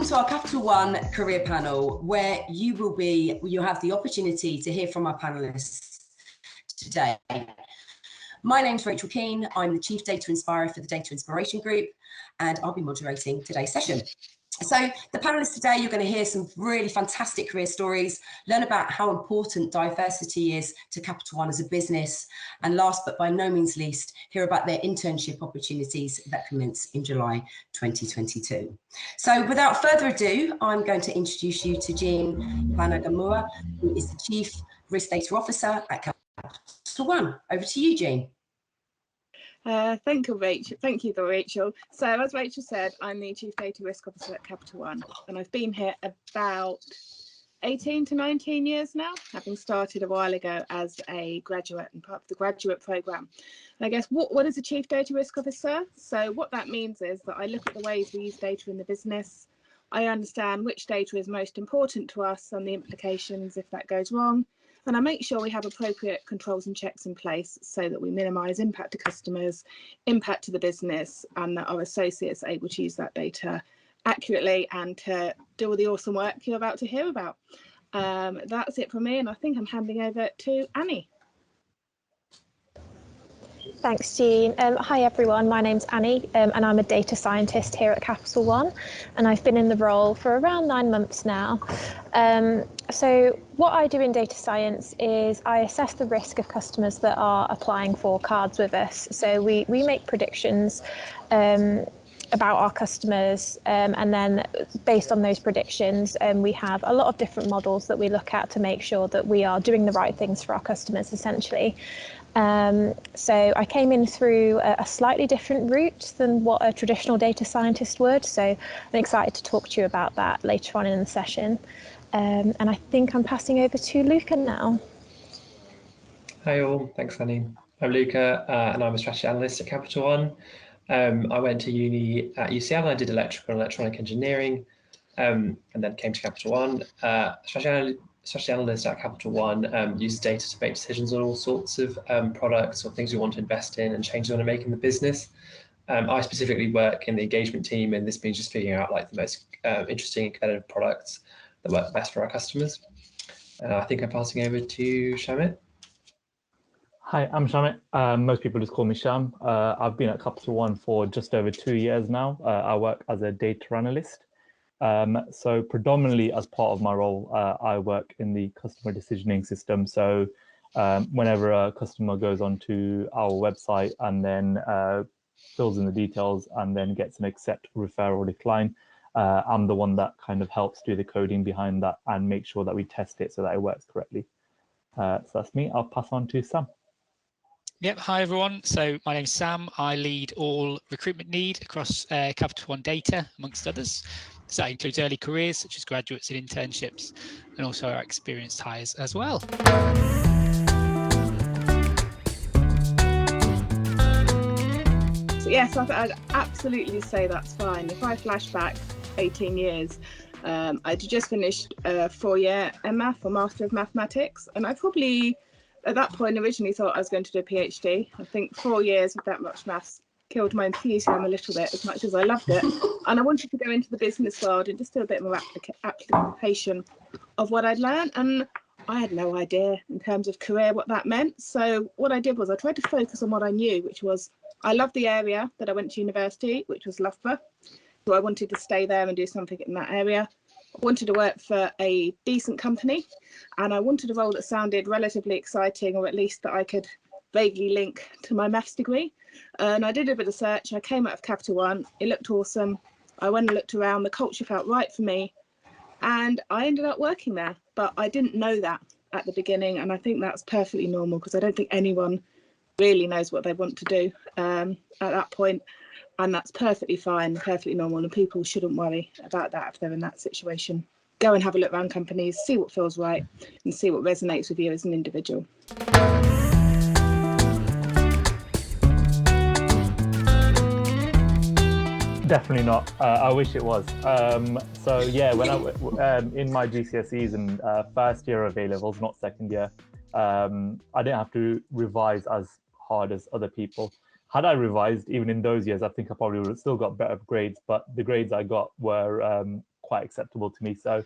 to our Capital One career panel, where you'll have the opportunity to hear from our panelists today. My name's Rachel Keane. I'm the Chief Data Inspirer for the Data Inspiration Group, and I'll be moderating today's session. So the panelists today, you're going to hear some really fantastic career stories, learn about how important diversity is to Capital One as a business, and last but by no means least, hear about their internship opportunities that commence in July 2022. So without further ado, I'm going to introduce you to Jean Panagamura, who is the Chief Risk Data Officer at Capital One. Over to you, Jean. Thank you, Rachel. So as Rachel said, I'm the Chief Data Risk Officer at Capital One, and I've been here about 18 to 19 years now, having started a while ago as a graduate and part of the graduate programme. And I guess what is a Chief Data Risk Officer? So what that means is that I look at the ways we use data in the business. I understand which data is most important to us and the implications if that goes wrong. And I make sure we have appropriate controls and checks in place so that we minimise impact to customers, impact to the business, and that our associates are able to use that data accurately and to do all the awesome work you're about to hear about. That's it from me, and I think I'm handing over to Annie. Thanks, Jean. Hi everyone, my name's Annie and I'm a data scientist here at Capital One, and I've been in the role for around 9 months now. So what I do in data science is I assess the risk of customers that are applying for cards with us. So we make predictions about our customers, and then based on those predictions, we have a lot of different models that we look at to make sure that we are doing the right things for our customers, essentially. So I came in through a slightly different route than what a traditional data scientist would, so I'm excited to talk to you about that later on in the session. And I think I'm passing over to Luca now. Hi all, thanks Annie. I'm Luca and I'm a strategy analyst at Capital One. I went to uni at UCL and I did electrical and electronic engineering, and then came to Capital One. Strategy analyst at Capital One uses data to make decisions on all sorts of products or things we want to invest in and changes we want to make in the business. I specifically work in the engagement team, and this means just figuring out like the most interesting and competitive products that work best for our customers. I think I'm passing over to Shamit. Hi, I'm Shamit. Most people just call me Sham. I've been at Capital One for just over 2 years now. I work as a data analyst. So predominantly as part of my role, I work in the customer decisioning system. So whenever a customer goes onto our website and then fills in the details and then gets an accept, refer or decline, I'm the one that kind of helps do the coding behind that and make sure that we test it so that it works correctly. So that's me. I'll pass on to Sam. Yep, hi everyone. So my name's Sam. I lead all recruitment need across Capital One Data, amongst others. So that includes early careers, such as graduates and internships, and also our experienced hires as well. So yes, I'd absolutely say that's fine. If I flash back 18 years, I just finished a 4-year MMath or Master of Mathematics, and I probably at that point originally thought I was going to do a PhD. I think 4 years with that much maths killed my enthusiasm a little bit, as much as I loved it. And I wanted to go into the business world and just do a bit more application of what I'd learned. And I had no idea in terms of career what that meant. So what I did was I tried to focus on what I knew, which was I loved the area that I went to university, which was Loughborough. So I wanted to stay there and do something in that area. I wanted to work for a decent company, and I wanted a role that sounded relatively exciting, or at least that I could vaguely link to my maths degree. And I did a bit of search. I came out of Capital One. It looked awesome. I went and looked around. The culture felt right for me, and I ended up working there. But I didn't know that at the beginning, and I think that's perfectly normal because I don't think anyone really knows what they want to do at that point. And that's perfectly fine, perfectly normal, and people shouldn't worry about that if they're in that situation. Go and have a look around companies, see what feels right, and see what resonates with you as an individual. Definitely not. I wish it was. So yeah, when I in my GCSEs and first year of A-levels, not second year, I didn't have to revise as hard as other people. Had I revised even in those years, I think I probably would have still got better grades, but the grades I got were quite acceptable to me. So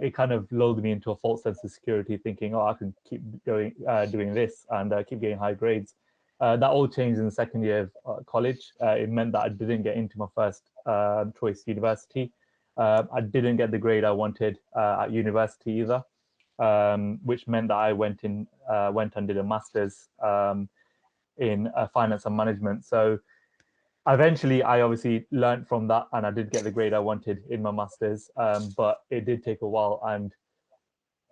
it kind of lulled me into a false sense of security, thinking, oh, I can keep going doing this and keep getting high grades. That all changed in the second year of college. It meant that I didn't get into my first choice university. I didn't get the grade I wanted at university either, which meant that I went and did a master's in finance and management. So eventually, I obviously learned from that, and I did get the grade I wanted in my master's, but it did take a while, and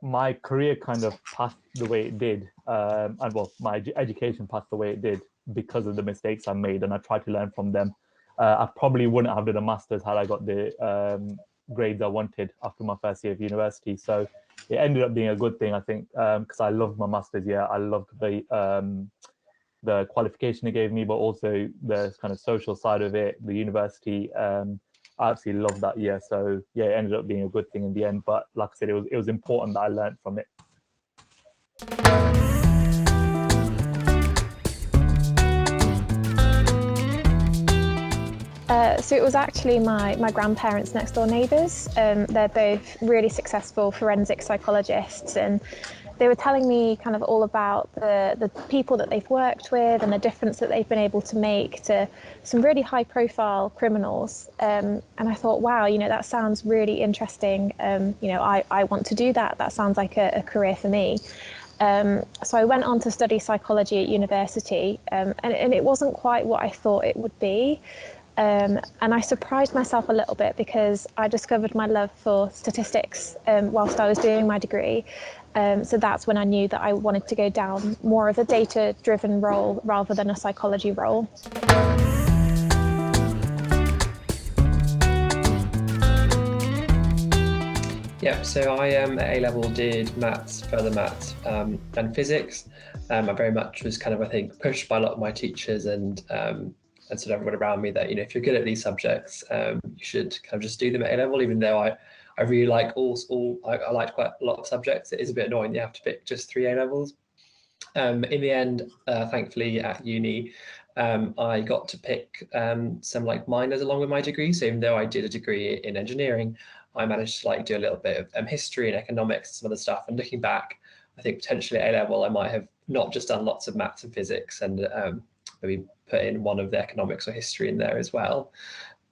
my career kind of passed the way it did, and well, my education passed the way it did because of the mistakes I made, and I tried to learn from them. I probably wouldn't have done a master's had I got the grades I wanted after my first year of university. So it ended up being a good thing, I think, because I loved my master's year. I loved the qualification it gave me, but also the kind of social side of it, the university. I absolutely loved that year. So yeah, it ended up being a good thing in the end. But like I said, it was important that I learned from it. So it was actually my grandparents' next door neighbours. They're both really successful forensic psychologists, and they were telling me kind of all about the people that they've worked with and the difference that they've been able to make to some really high profile criminals. And I thought, wow, that sounds really interesting. I want to do that. That sounds like a career for me. So I went on to study psychology at university, and it wasn't quite what I thought it would be. And I surprised myself a little bit because I discovered my love for statistics whilst I was doing my degree. So that's when I knew that I wanted to go down more of a data-driven role rather than a psychology role. Yeah, so I at A-level did maths, further maths, and physics. I very much was kind of, I think, pushed by a lot of my teachers and sort of everyone around me that, if you're good at these subjects, you should kind of just do them at A-level, even though I really like I liked quite a lot of subjects. It is a bit annoying you have to pick just 3 A-levels. In the end, thankfully at uni, I got to pick some minors along with my degree. So even though I did a degree in engineering, I managed to do a little bit of history and economics and some other stuff. And looking back, I think potentially at A-level, I might have not just done lots of maths and physics and maybe put in one of the economics or history in there as well.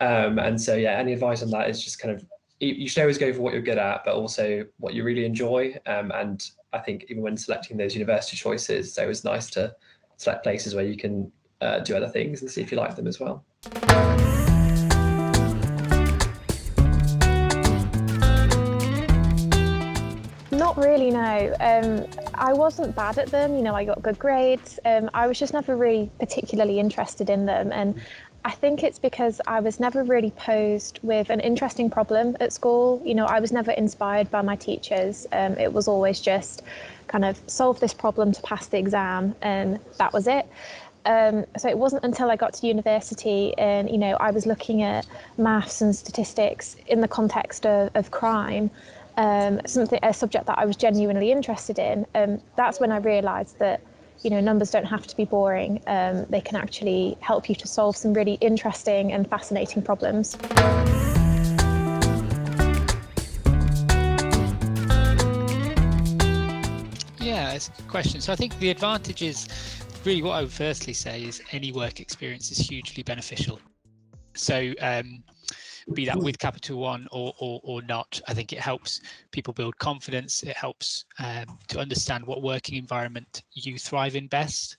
And so, yeah, any advice on that is just kind of, you should always go for what you're good at, but also what you really enjoy. And I think even when selecting those university choices, so it's nice to select places where you can do other things and see if you like them as well. Not really, no. I wasn't bad at them, I got good grades. I was just never really particularly interested in them. And I think it's because I was never really posed with an interesting problem at school. I was never inspired by my teachers. It was always just kind of solve this problem to pass the exam, and that was it. So it wasn't until I got to university and, I was looking at maths and statistics in the context of crime, a subject that I was genuinely interested in. That's when I realised that, numbers don't have to be boring. They can actually help you to solve some really interesting and fascinating problems. Yeah, it's a good question. So I think the advantage is really what I would firstly say is any work experience is hugely beneficial. So be that with Capital One or not, I think it helps people build confidence. It helps to understand what working environment you thrive in best.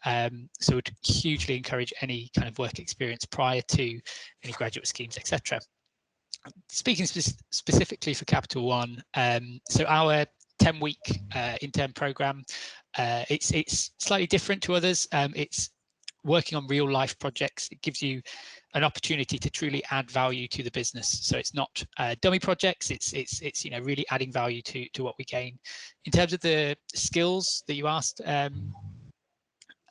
So would hugely encourage any kind of work experience prior to any graduate schemes, etc. Speaking specifically for Capital One, so our 10-week intern program, it's slightly different to others. It's working on real life projects. It gives you an opportunity to truly add value to the business. So it's not dummy projects. It's really adding value to what we gain. In terms of the skills that you asked, I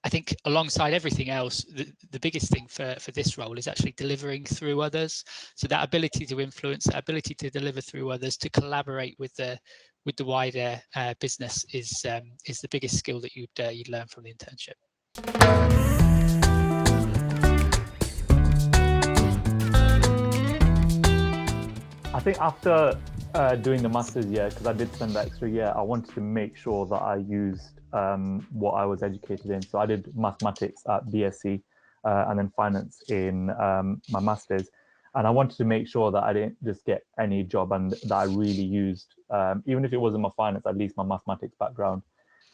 think alongside everything else, the biggest thing for this role is actually delivering through others. So that ability to influence, that ability to deliver through others, to collaborate with the wider business is the biggest skill that you'd learn from the internship. I think after doing the master's year, because I did spend that extra year, I wanted to make sure that I used what I was educated in. So I did mathematics at BSc and then finance in my master's. And I wanted to make sure that I didn't just get any job and that I really used, even if it wasn't my finance, at least my mathematics background.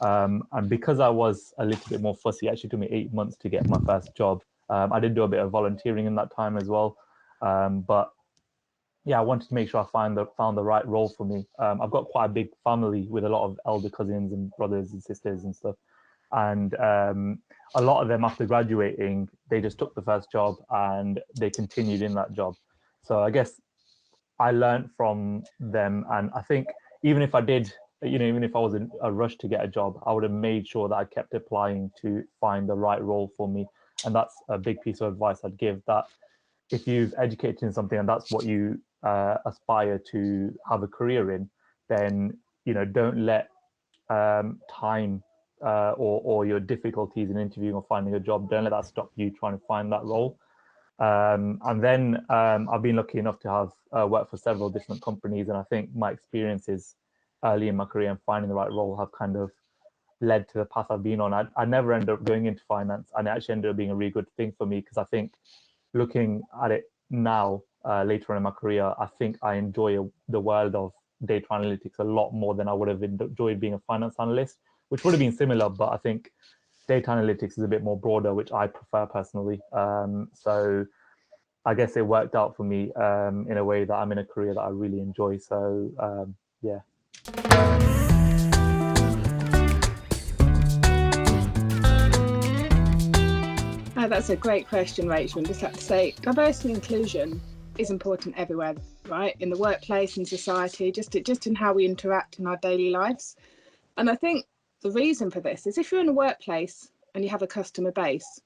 And because I was a little bit more fussy, it actually took me 8 months to get my first job. I did do a bit of volunteering in that time as well. But yeah, I wanted to make sure I found the right role for me. I've got quite a big family with a lot of elder cousins and brothers and sisters and stuff. And a lot of them, after graduating, they just took the first job and they continued in that job. So I guess I learned from them. And I think even if I did, even if I was in a rush to get a job, I would have made sure that I kept applying to find the right role for me. And that's a big piece of advice I'd give, that if you've educated in something and that's what you aspire to have a career in, then don't let time or your difficulties in interviewing or finding a job, don't let that stop you trying to find that role. And then I've been lucky enough to have worked for several different companies, and I think my experiences early in my career and finding the right role have kind of led to the path I've been on. I never ended up going into finance, and it actually ended up being a really good thing for me, because I think looking at it now, later on in my career, I think I enjoy the world of data analytics a lot more than I would have enjoyed being a finance analyst, which would have been similar, but I think data analytics is a bit more broader, which I prefer personally. So I guess it worked out for me in a way that I'm in a career that I really enjoy. So yeah. That's a great question, Rachel. And just have to say, diversity and inclusion is important everywhere, right? In the workplace, in society, just in how we interact in our daily lives. And I think the reason for this is, if you're in a workplace and you have a customer base,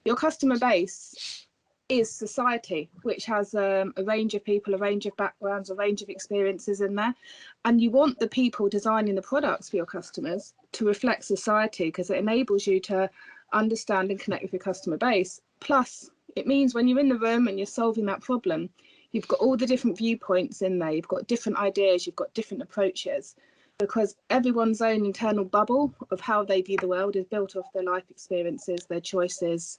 your customer base is society, which has a range of people, a range of backgrounds, a range of experiences in there. And you want the people designing the products for your customers to reflect society, because it enables you to understand and connect with your customer base. Plus, it means when you're in the room and you're solving that problem, you've got all the different viewpoints in there, you've got different ideas, you've got different approaches, because everyone's own internal bubble of how they view the world is built off their life experiences, their choices,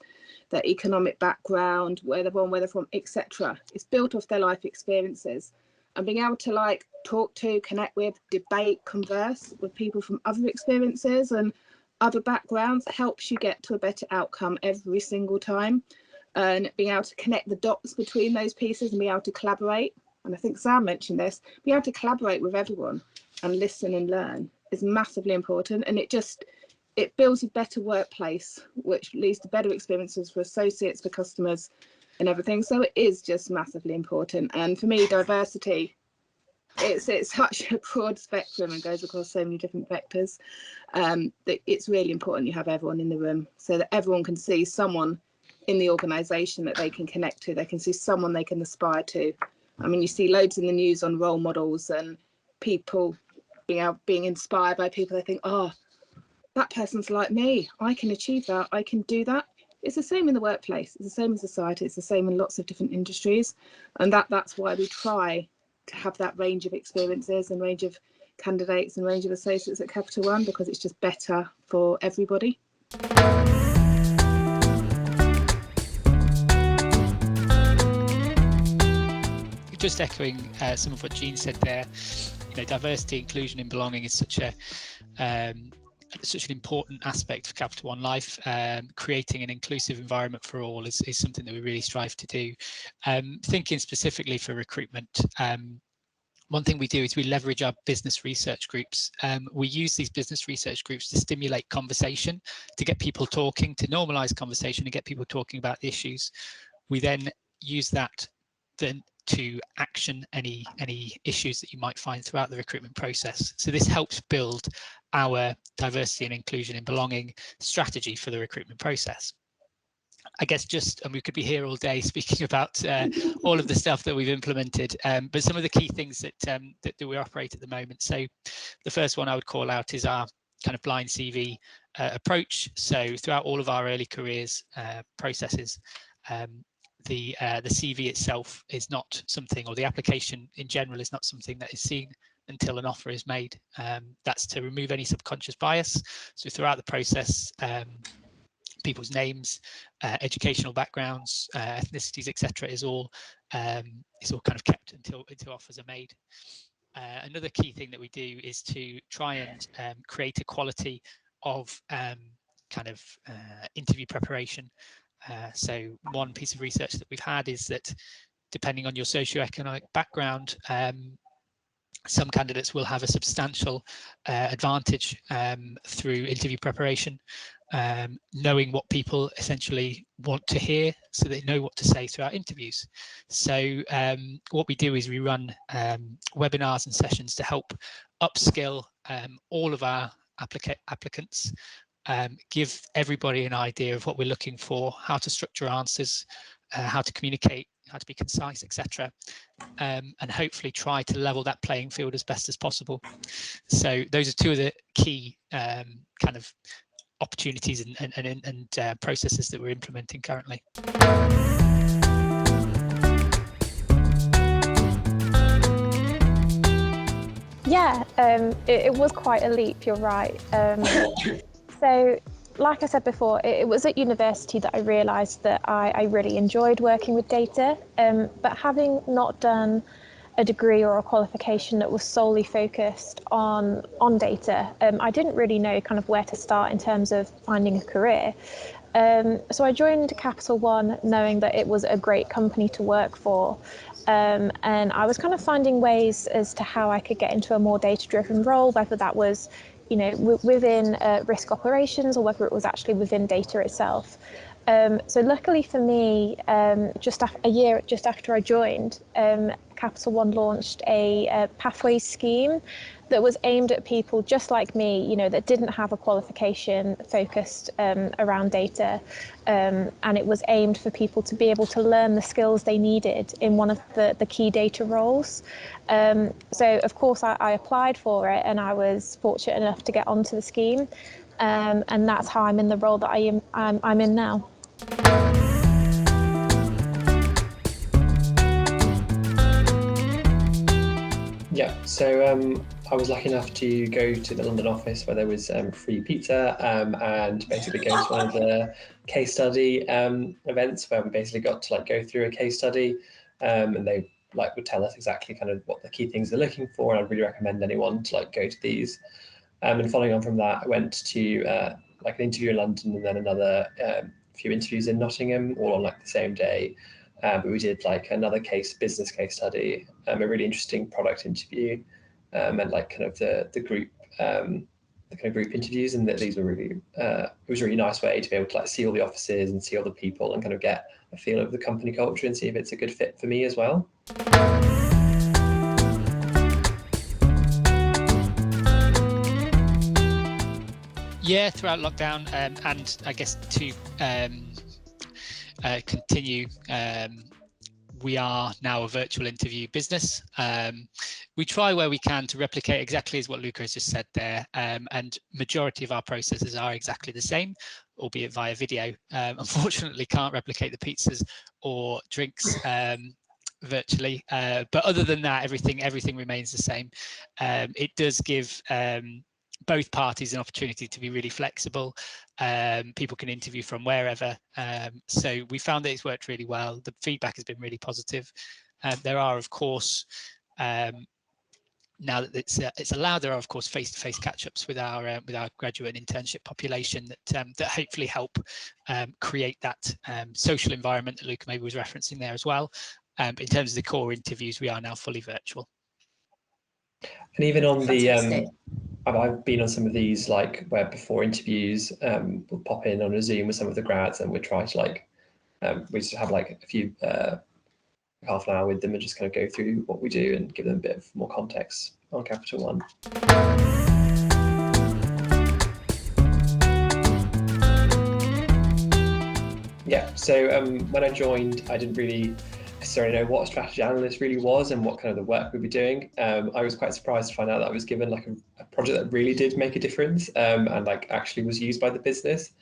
their economic background, where they're born, where they're from, etc. It's built off their life experiences. And being able to talk to, connect with, debate, converse with people from other experiences and other backgrounds helps you get to a better outcome every single time. And being able to connect the dots between those pieces and be able to collaborate. And I think Sam mentioned this, being able to collaborate with everyone and listen and learn is massively important. And it builds a better workplace, which leads to better experiences for associates, for customers and everything. So it is just massively important. And for me, diversity, it's such a broad spectrum and goes across so many different vectors, that it's really important you have everyone in the room so that everyone can see someone in the organisation that they can connect to. They can see someone they can aspire to. I mean, you see loads in the news on role models and people being inspired by people. They think, oh, that person's like me. I can achieve that. I can do that. It's the same in the workplace. It's the same in society. It's the same in lots of different industries. And that's why we try to have that range of experiences and range of candidates and range of associates at Capital One, because it's just better for everybody. Just echoing some of what Jean said there, diversity, inclusion and belonging is such an important aspect of Capital One life. Creating an inclusive environment for all is something that we really strive to do. Thinking specifically for recruitment, one thing we do is we leverage our business research groups. We use these business research groups to stimulate conversation, to get people talking, to normalise conversation and get people talking about the issues. We then use that to action any issues that you might find throughout the recruitment process. So this helps build our diversity and inclusion and belonging strategy for the recruitment process. I guess and we could be here all day speaking about all of the stuff that we've implemented, but some of the key things that we operate at the moment. So the first one I would call out is our kind of blind CV approach. So throughout all of our early careers processes, the CV itself is not something, or the application in general is not something that is seen until an offer is made. That's to remove any subconscious bias. So throughout the process, people's names, educational backgrounds, ethnicities, etc., is all kind of kept until offers are made. Another key thing that we do is to try and create a quality of interview preparation. So one piece of research that we've had is that depending on your socioeconomic background, some candidates will have a substantial advantage through interview preparation, knowing what people essentially want to hear, so they know what to say throughout interviews. So what we do is we run webinars and sessions to help upskill all of our applicants, give everybody an idea of what we're looking for, how to structure answers, how to communicate, how to be concise, etc., and hopefully try to level that playing field as best as possible. So those are two of the key kind of opportunities and processes that we're implementing currently. Yeah, it was quite a leap, you're right. So like I said before, it was at university that I realised that I really enjoyed working with data, but having not done a degree or a qualification that was solely focused on data, I didn't really know kind of where to start in terms of finding a career. So I joined Capital One knowing that it was a great company to work for, and I was kind of finding ways as to how I could get into a more data-driven role, whether that was within risk operations or whether it was actually within data itself. So luckily for me, just a year after I joined, Capital One launched a pathways scheme that was aimed at people just like me, that didn't have a qualification focused around data, and it was aimed for people to be able to learn the skills they needed in one of the key data roles. So of course I applied for it, and I was fortunate enough to get onto the scheme, and that's how I'm in the role that I'm in now. Yeah, so I was lucky enough to go to the London office where there was free pizza, and basically go to one of the case study events where we basically got to go through a case study, and they would tell us exactly kind of what the key things they're looking for, and I'd really recommend anyone to go to these. And following on from that, I went to an interview in London, and then another few interviews in Nottingham, all on the same day. But we did another business case study, a really interesting product interview, and kind of the group, the kind of group interviews, and that these were really, it was a really nice way to be able to see all the offices and see all the people and kind of get a feel of the company culture and see if it's a good fit for me as well. Yeah, throughout lockdown, and I guess to continue, we are now a virtual interview business. We try where we can to replicate exactly as what Luca has just said there, and majority of our processes are exactly the same, albeit via video. Unfortunately, can't replicate the pizzas or drinks virtually, but other than that, everything remains the same. It does give both parties an opportunity to be really flexible. People can interview from wherever. So we found that it's worked really well. The feedback has been really positive. There are, of course, now that it's allowed, there are, of course, face-to-face catch-ups with our graduate and internship population that hopefully help create that social environment that Luca maybe was referencing there as well. But in terms of the core interviews, we are now fully virtual. And even on the I've been on some of these where before interviews we'll pop in on a Zoom with some of the grads, and we try to we just have a few half an hour with them and just kind of go through what we do and give them a bit of more context on Capital One. Yeah, so when I joined, I didn't really necessarily know what a strategy analyst really was and what kind of the work we'd be doing. I was quite surprised to find out that I was given like a project that really did make a difference, and like actually was used by the business.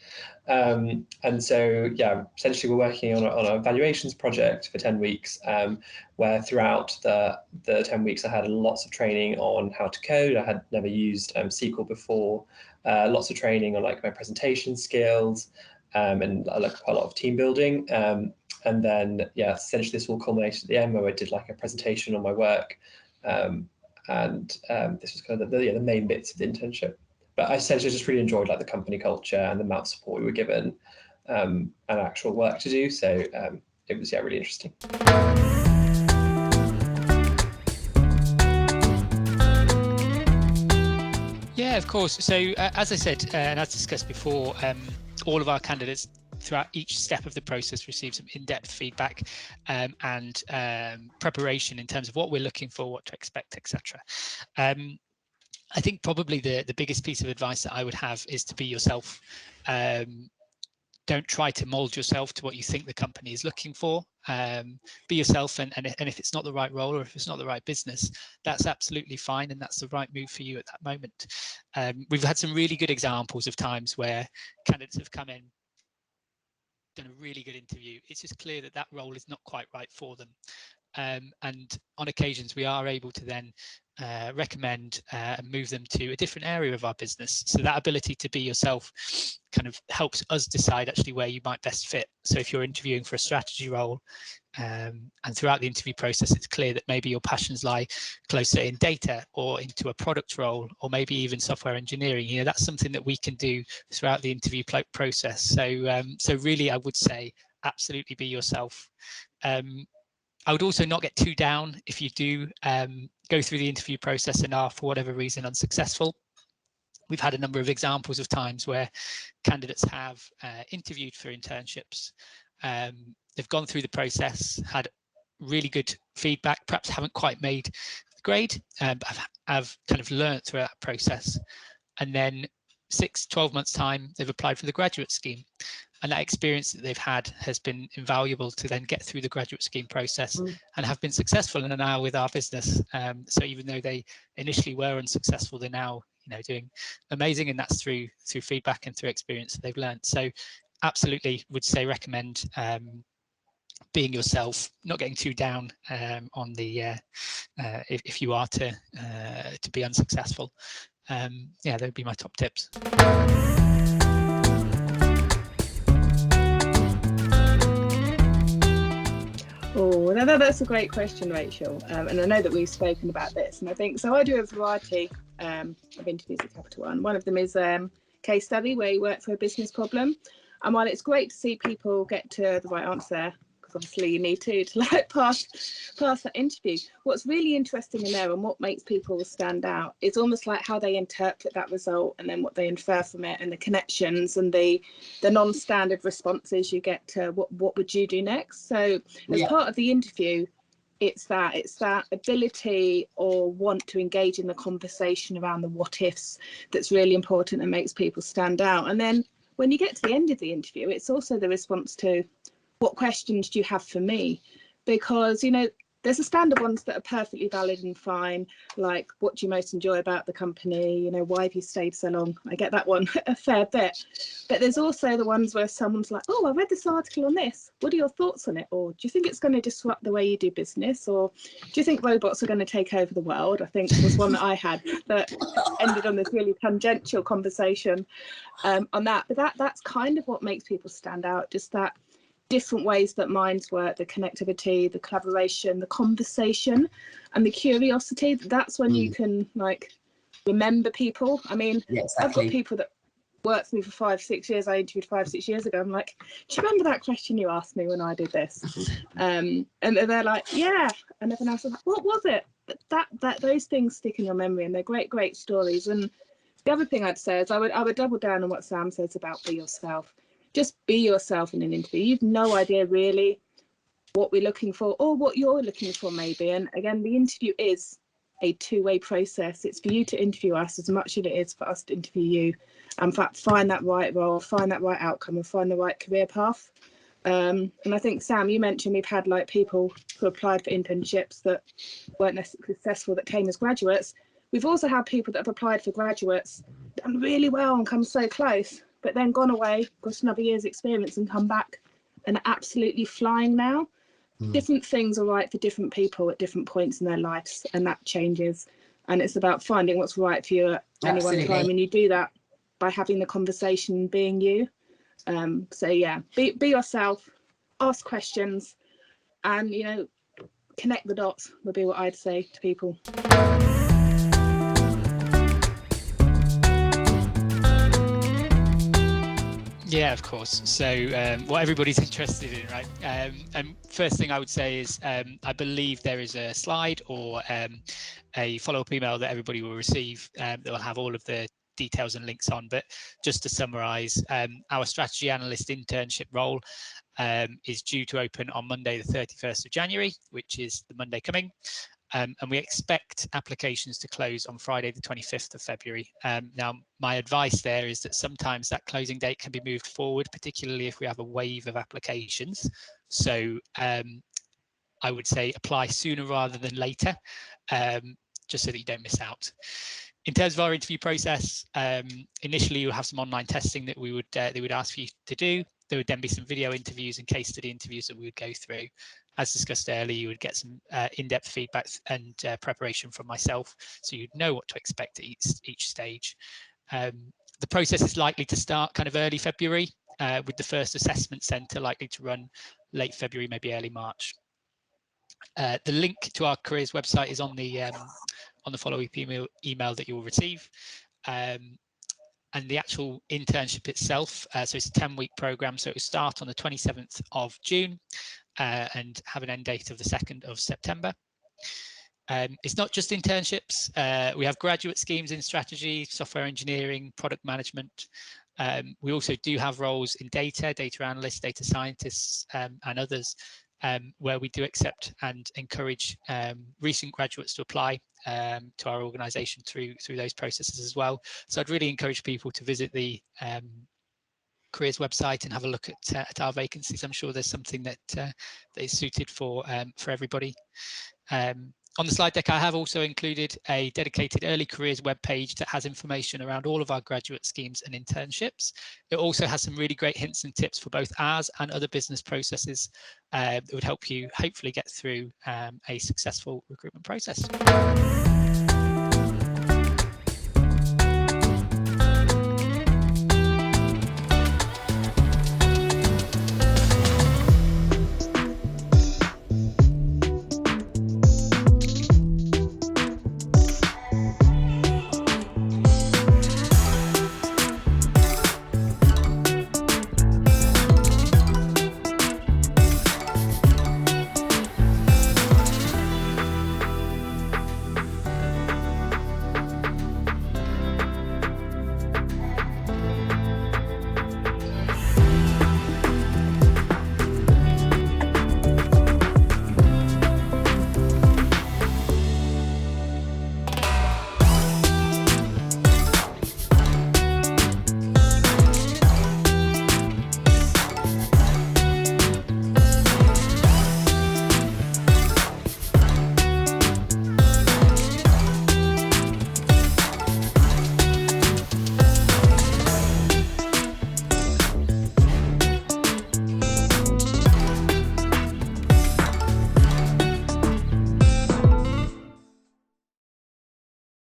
And so, yeah, essentially we're working on a valuations project for 10 weeks, where throughout the 10 weeks I had lots of training on how to code. I had never used SQL before, lots of training on like my presentation skills, and like quite a lot of team building. And then, yeah, essentially this all culminated at the end where I did like a presentation on my work. This was kind of the main bits of the internship. But I essentially just really enjoyed like the company culture and the amount of support we were given, and actual work to do. So it was, yeah, really interesting. Yeah, of course. So as I said, and as discussed before, all of our candidates throughout each step of the process receive some in-depth feedback and preparation in terms of what we're looking for, what to expect, etc. I think probably the biggest piece of advice that I would have is to be yourself. Don't try to mold yourself to what you think the company is looking for. Be yourself, and if it's not the right role or if it's not the right business, that's absolutely fine, and that's the right move for you at that moment. We've had some really good examples of times where candidates have come in, done a really good interview. It's just clear that that role is not quite right for them. And on occasions, we are able to then recommend and move them to a different area of our business. So that ability to be yourself kind of helps us decide actually where you might best fit. So if you're interviewing for a strategy role, and throughout the interview process, it's clear that maybe your passions lie closer in data or into a product role, or maybe even software engineering. You know, that's something that we can do throughout the interview process. So, so really, I would say absolutely be yourself. I would also not get too down if you do go through the interview process and are, for whatever reason, unsuccessful. We've had a number of examples of times where candidates have interviewed for internships. They've gone through the process, had really good feedback, perhaps haven't quite made the grade, but have kind of learned throughout that process. And then 6-12 months time, they've applied for the graduate scheme. And that experience that they've had has been invaluable to then get through the graduate scheme process and have been successful and are now with our business. So even though they initially were unsuccessful, they're now, you know, doing amazing, and that's through feedback and through experience that they've learned. So absolutely would say recommend being yourself, not getting too down on the if you are to be unsuccessful. Yeah, that would be my top tips. Oh, that's a great question, Rachel. And I know that we've spoken about this, and I think so. I do a variety of interviews at Capital One. One of them is case study, where you work for a business problem. And while it's great to see people get to the right answer, because obviously you need to like pass that interview, what's really interesting in there and what makes people stand out is almost like how they interpret that result, and then what they infer from it, and the connections and the non-standard responses you get to what would you do next. So as part of the interview, it's that ability or want to engage in the conversation around the what ifs that's really important and makes people stand out. And then when you get to the end of the interview, it's also the response to what questions do you have for me? Because, you know, there's the standard ones that are perfectly valid and fine, like what do you most enjoy about the company? You know, why have you stayed so long? I get that one a fair bit. But there's also the ones where someone's like, oh, I read this article on this. What are your thoughts on it? Or do you think it's going to disrupt the way you do business? Or do you think robots are going to take over the world? I think was one that I had that ended on this really tangential conversation on that. But that's kind of what makes people stand out, just that different ways that minds work, the connectivity, the collaboration, the conversation, and the curiosity. That's when you can like remember people. I mean, I've got people that worked for me for 5-6 years. I interviewed 5-6 years ago. I'm like, do you remember that question you asked me when I did this? And they're like, yeah. And everyone else is like, what was it? That those things stick in your memory, and they're great stories. And the other thing I'd say is I would double down on what Sam says about be yourself. Just be yourself in an interview. You've no idea really what we're looking for or what you're looking for maybe. And again, the interview is a two-way process. It's for you to interview us as much as it is for us to interview you. And in fact, find that right role, find that right outcome, and find the right career path. And I think, Sam, you mentioned we've had like people who applied for internships that weren't necessarily successful that came as graduates. We've also had people that have applied for graduates, done really well and come so close, but then gone away, got another year's experience and come back and are absolutely flying now. Different things are right for different people at different points in their lives, and that changes. And it's about finding what's right for you at any one time. And you do that by having the conversation, being you. So yeah, be yourself, ask questions, and, you know, connect the dots would be what I'd say to people. Yeah, of course. So what everybody's interested in, right? And first thing I would say is I believe there is a slide or a follow-up email that everybody will receive that will have all of the details and links on. But just to summarize, our strategy analyst internship role is due to open on Monday, the 31st of January, which is the Monday coming. And we expect applications to close on Friday, the 25th of February. Now, my advice there is that sometimes that closing date can be moved forward, particularly if we have a wave of applications. So I would say apply sooner rather than later, just so that you don't miss out. In terms of our interview process, initially you'll have some online testing that we would ask for you to do. There would then be some video interviews and case study interviews that we would go through. As discussed earlier, you would get some in-depth feedback and preparation from myself, so you'd know what to expect at each stage. The process is likely to start kind of early February, with the first assessment centre likely to run late February, maybe early March. The link to our careers website is on the follow-up email that you will receive. And the actual internship itself, so it's a 10-week program, so it will start on the 27th of June and have an end date of the 2nd of September. It's not just internships. We have graduate schemes in strategy, software engineering, product management. We also do have roles in data analysts, data scientists, and others, where we do accept and encourage recent graduates to apply to our organisation through those processes as well. So I'd really encourage people to visit the careers website and have a look at our vacancies. I'm sure there's something that is suited for everybody. On the slide deck, I have also included a dedicated early careers webpage that has information around all of our graduate schemes and internships. It also has some really great hints and tips for both ours and other business processes that would help you hopefully get through a successful recruitment process.